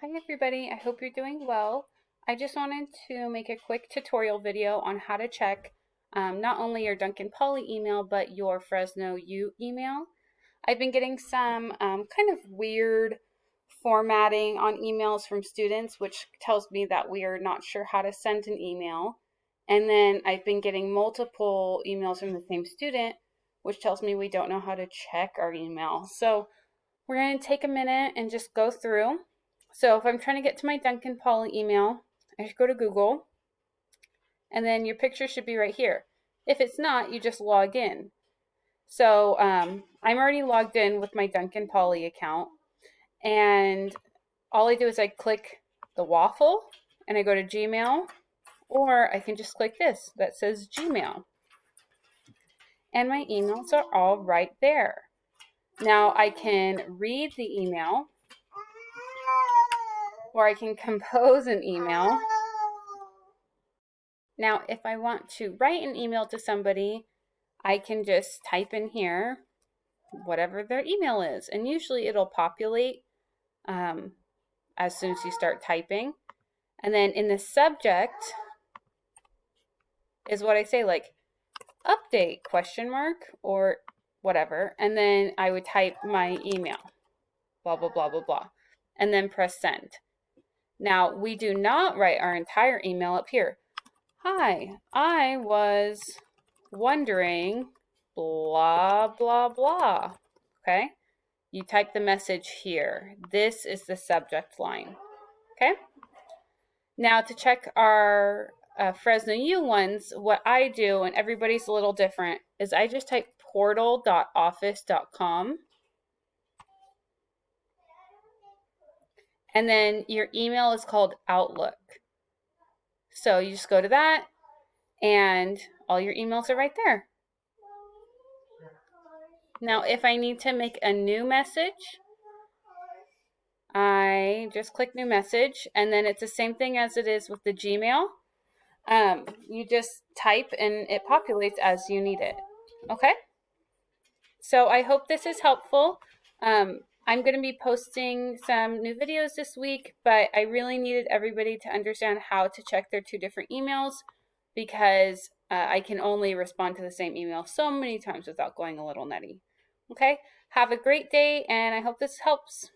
Hi everybody, I hope you're doing well. I just wanted to make a quick tutorial video on how to check not only your Duncan Poly email, but your Fresno U email. I've been getting some kind of weird formatting on emails from students, which tells me that we are not sure how to send an email. And then I've been getting multiple emails from the same student, which tells me we don't know how to check our email. So we're going to take a minute and just go through. So if I'm trying to get to my Duncan Poly email, I should go to Google, and then your picture should be right here. If it's not, you just log in. So I'm already logged in with my Duncan Poly account, and all I do is I click the waffle, and I go to Gmail, or I can just click this that says Gmail. And my emails are all right there. Now I can read the email, or I can compose an email. Now, if I want to write an email to somebody, I can just type in here whatever their email is, and usually it'll populate as soon as you start typing. And then in the subject is what I say, like update question mark or whatever, and then I would type my email, blah blah blah blah blah, and then press send. Now we do not write our entire email up here. Hi, I was wondering blah blah blah. Okay, you type the message here. This is the subject line. Okay, now to check our Fresno U ones, what I do, and everybody's a little different, is I just type portal.office.com, and then your email is called Outlook. So you just go to that, and all your emails are right there. Now, if I need to make a new message, I just click new message, and then it's the same thing as it is with the Gmail. You just type and it populates as you need it. Okay? So I hope this is helpful. I'm going to be posting some new videos this week, but I really needed everybody to understand how to check their two different emails because I can only respond to the same email so many times without going a little nutty. Okay? Have a great day, and I hope this helps.